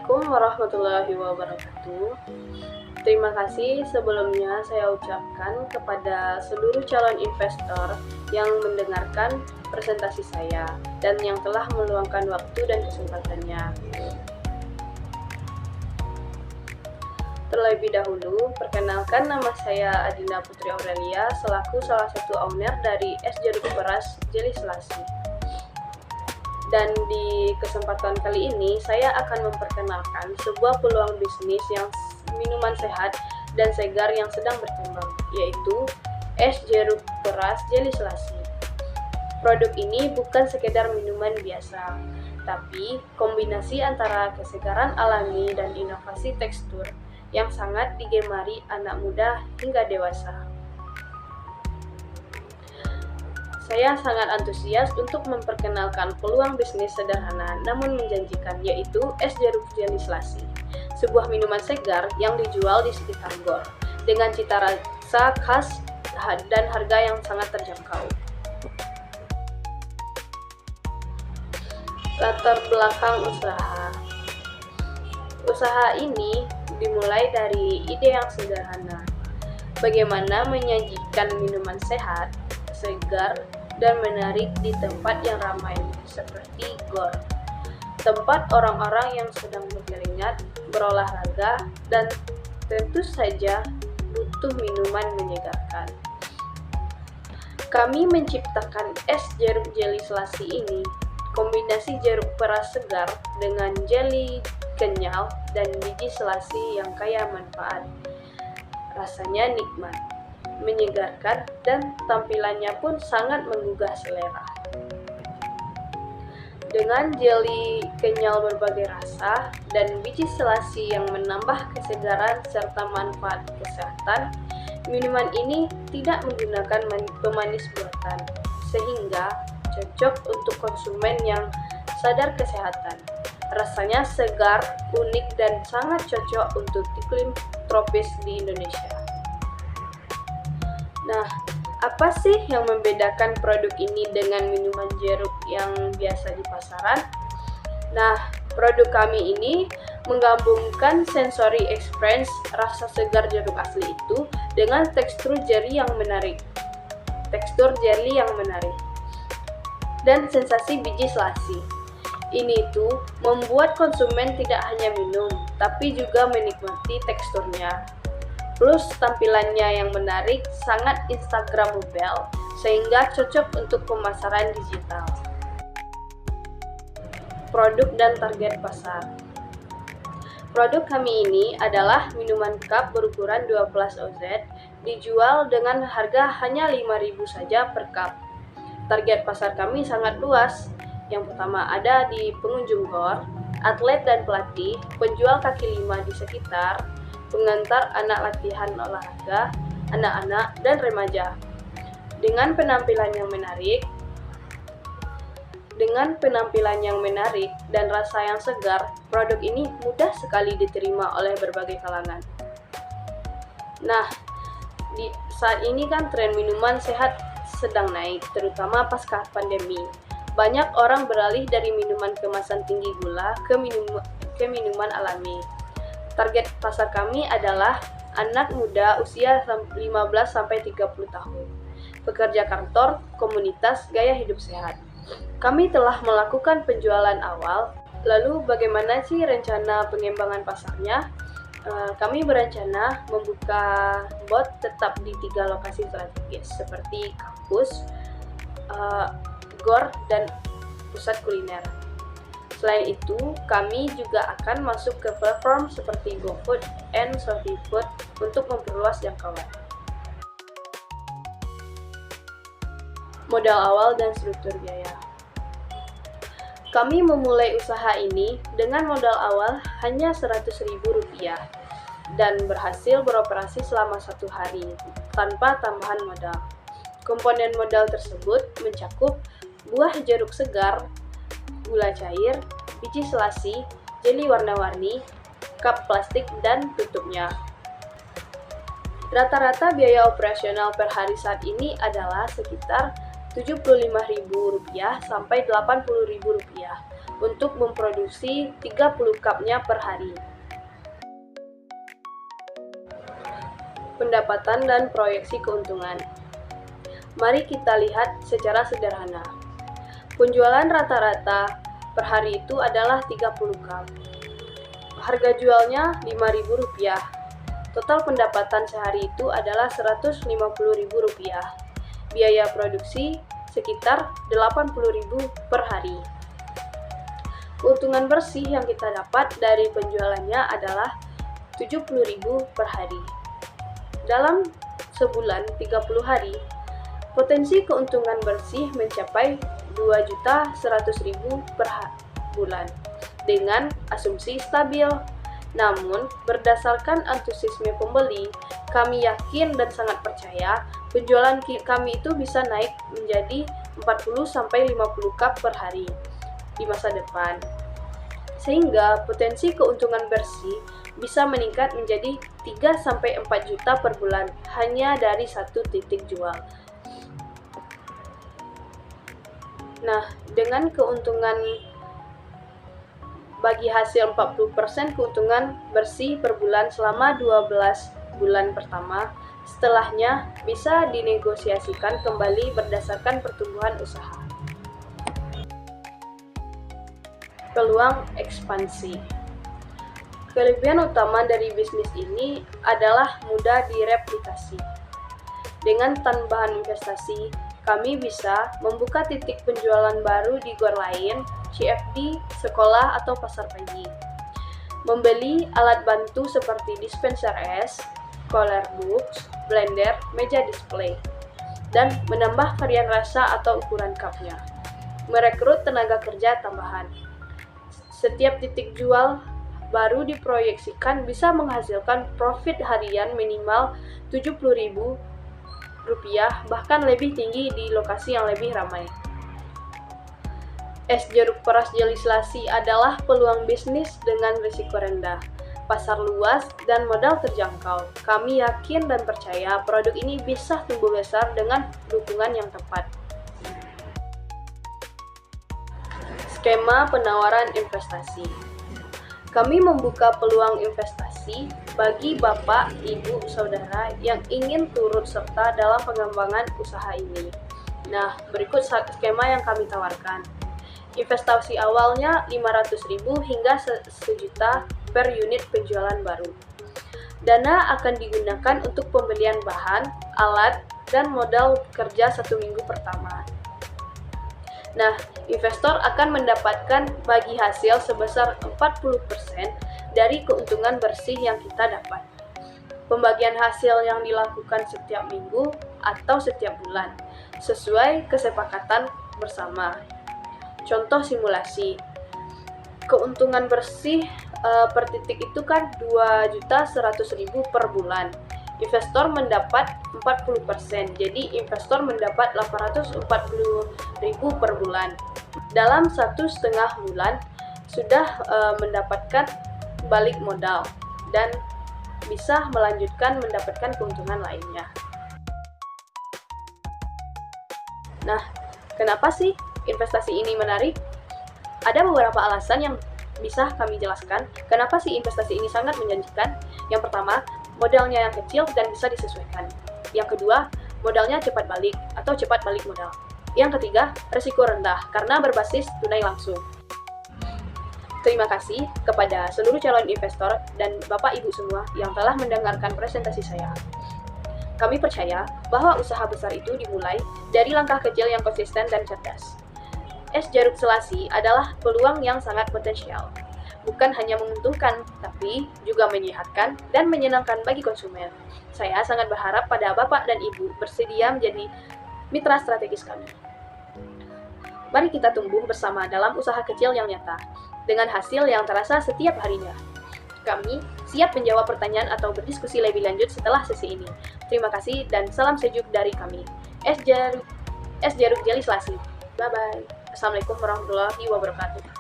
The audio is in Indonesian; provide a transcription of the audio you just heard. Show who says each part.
Speaker 1: Assalamualaikum warahmatullahi wabarakatuh. Terima kasih sebelumnya saya ucapkan kepada seluruh calon investor yang mendengarkan presentasi saya dan yang telah meluangkan waktu dan kesempatannya. Terlebih dahulu, perkenalkan nama saya Adinda Putri Aurelia selaku salah satu owner dari Es Jeruk Peras Jeli Selasi. Dan di kesempatan kali ini, saya akan memperkenalkan sebuah peluang bisnis yang minuman sehat dan segar yang sedang berkembang, yaitu Es Jeruk Peras Jeli Selasi. Produk ini bukan sekedar minuman biasa, tapi kombinasi antara kesegaran alami dan inovasi tekstur yang sangat digemari anak muda hingga dewasa. Saya sangat antusias untuk memperkenalkan peluang bisnis sederhana namun menjanjikan, yaitu Es Jeruk Jeli Selasi, sebuah minuman segar yang dijual di sekitar GOR dengan cita rasa khas dan harga yang sangat terjangkau. Latar belakang usaha. Usaha ini dimulai dari ide yang sederhana. Bagaimana menyajikan minuman sehat, segar, dan menarik di tempat yang ramai seperti GOR, tempat orang-orang yang sedang berkeringat, berolahraga, dan tentu saja butuh minuman menyegarkan. Kami menciptakan Es Jeruk Jeli Selasi ini, kombinasi jeruk peras segar dengan jeli kenyal dan biji selasi yang kaya manfaat. Rasanya nikmat, menyegarkan, dan tampilannya pun sangat menggugah selera. Dengan jeli kenyal berbagai rasa dan biji selasi yang menambah kesegaran serta manfaat kesehatan, minuman ini tidak menggunakan pemanis buatan, sehingga cocok untuk konsumen yang sadar kesehatan. Rasanya segar, unik, dan sangat cocok untuk iklim tropis di Indonesia. Nah, apa sih yang membedakan produk ini dengan minuman jeruk yang biasa di pasaran? Nah, produk kami ini menggabungkan sensory experience rasa segar jeruk asli itu dengan tekstur jeli yang menarik. Dan sensasi biji selasi. Ini tuh membuat konsumen tidak hanya minum, tapi juga menikmati teksturnya. Plus tampilannya yang menarik, sangat instagramable, sehingga cocok untuk pemasaran digital. Produk dan target pasar. Produk kami ini adalah minuman cup berukuran 12 oz, dijual dengan harga hanya 5.000 saja per cup. Target pasar kami sangat luas. Yang pertama ada di pengunjung GOR, atlet dan pelatih, penjual kaki lima di sekitar, pengantar anak latihan olahraga, anak-anak, dan remaja. Dengan penampilan yang menarik dan rasa yang segar, produk ini mudah sekali diterima oleh berbagai kalangan. Nah, saat ini kan tren minuman sehat sedang naik, terutama pasca pandemi. Banyak orang beralih dari minuman kemasan tinggi gula ke minuman alami. Target pasar kami adalah anak muda usia 15-30 tahun, pekerja kantor, komunitas, gaya hidup sehat. Kami telah melakukan penjualan awal. Lalu bagaimana sih rencana pengembangan pasarnya? Kami berencana membuka bot tetap di 3 lokasi strategis seperti kampus, GOR, dan pusat kuliner. Selain itu, kami juga akan masuk ke platform seperti GoFood and ShopeeFood untuk memperluas jangkauan. Modal awal dan struktur biaya. Kami memulai usaha ini dengan modal awal hanya Rp100.000 dan berhasil beroperasi selama 1 hari tanpa tambahan modal. Komponen modal tersebut mencakup buah jeruk segar, gula cair, biji selasi, jeli warna-warni, cup plastik, dan tutupnya. Rata-rata biaya operasional per hari saat ini adalah sekitar Rp75.000 sampai Rp80.000 untuk memproduksi 30 cupnya per hari. Pendapatan dan proyeksi keuntungan. Mari kita lihat secara sederhana. Penjualan rata-rata per hari itu adalah 30 cup. Harga jualnya Rp5.000. Total pendapatan sehari itu adalah Rp150.000. Biaya produksi sekitar Rp80.000 per hari. Keuntungan bersih yang kita dapat dari penjualannya adalah Rp70.000 per hari. Dalam sebulan 30 hari, potensi keuntungan bersih mencapai Rp2.100.000 per bulan dengan asumsi stabil. Namun, berdasarkan antusiasme pembeli, kami yakin dan sangat percaya penjualan kami itu bisa naik menjadi 40-50 cup per hari di masa depan. Sehingga potensi keuntungan bersih bisa meningkat menjadi 3-4 juta per bulan hanya dari satu titik jual. Nah, dengan keuntungan bagi hasil 40% keuntungan bersih per bulan selama 12 bulan pertama, setelahnya bisa dinegosiasikan kembali berdasarkan pertumbuhan usaha. Peluang ekspansi. Kelebihan utama dari bisnis ini adalah mudah direplikasi. Dengan tambahan investasi, kami bisa membuka titik penjualan baru di gor lain, CFD, sekolah, atau pasar pagi. Membeli alat bantu seperti dispenser es, cooler box, blender, meja display, dan menambah varian rasa atau ukuran cupnya. Merekrut tenaga kerja tambahan. Setiap titik jual baru diproyeksikan bisa menghasilkan profit harian minimal Rp70.000, bahkan lebih tinggi di lokasi yang lebih ramai. Es jeruk peras jeli selasi adalah peluang bisnis dengan risiko rendah, pasar luas, dan modal terjangkau. Kami yakin dan percaya produk ini bisa tumbuh besar dengan dukungan yang tepat. Skema penawaran investasi. Kami membuka peluang investasi bagi Bapak, Ibu, Saudara yang ingin turut serta dalam pengembangan usaha ini. Nah, berikut skema yang kami tawarkan. Investasi awalnya Rp500.000 hingga Rp1.000.000 per unit penjualan baru. Dana akan digunakan untuk pembelian bahan, alat, dan modal kerja 1 minggu pertama. Nah, investor akan mendapatkan bagi hasil sebesar 40% dari keuntungan bersih yang kita dapat. Pembagian hasil yang dilakukan setiap minggu atau setiap bulan, sesuai kesepakatan bersama. Contoh simulasi. Keuntungan bersih per titik itu kan Rp2.100.000 per bulan. Investor mendapat 40%, jadi investor mendapat Rp840.000 per bulan. Dalam 1,5 bulan sudah mendapatkan balik modal dan bisa melanjutkan mendapatkan keuntungan lainnya. Nah, kenapa sih investasi ini menarik? Ada beberapa alasan yang bisa kami jelaskan kenapa sih investasi ini sangat menjanjikan. Yang pertama, modalnya yang kecil dan bisa disesuaikan. Yang kedua, modalnya cepat balik atau cepat balik modal. Yang ketiga, risiko rendah karena berbasis tunai langsung. Terima kasih kepada seluruh calon investor dan Bapak Ibu semua yang telah mendengarkan presentasi saya. Kami percaya bahwa usaha besar itu dimulai dari langkah kecil yang konsisten dan cerdas. Es jeruk selasi adalah peluang yang sangat potensial. Bukan hanya menguntungkan, tapi juga menyehatkan dan menyenangkan bagi konsumen. Saya sangat berharap pada Bapak dan Ibu bersedia menjadi mitra strategis kami. Mari kita tumbuh bersama dalam usaha kecil yang nyata, dengan hasil yang terasa setiap harinya. Kami siap menjawab pertanyaan atau berdiskusi lebih lanjut setelah sesi ini. Terima kasih dan salam sejuk dari kami. Es jeruk jeli selasi. Bye-bye. Assalamualaikum warahmatullahi wabarakatuh.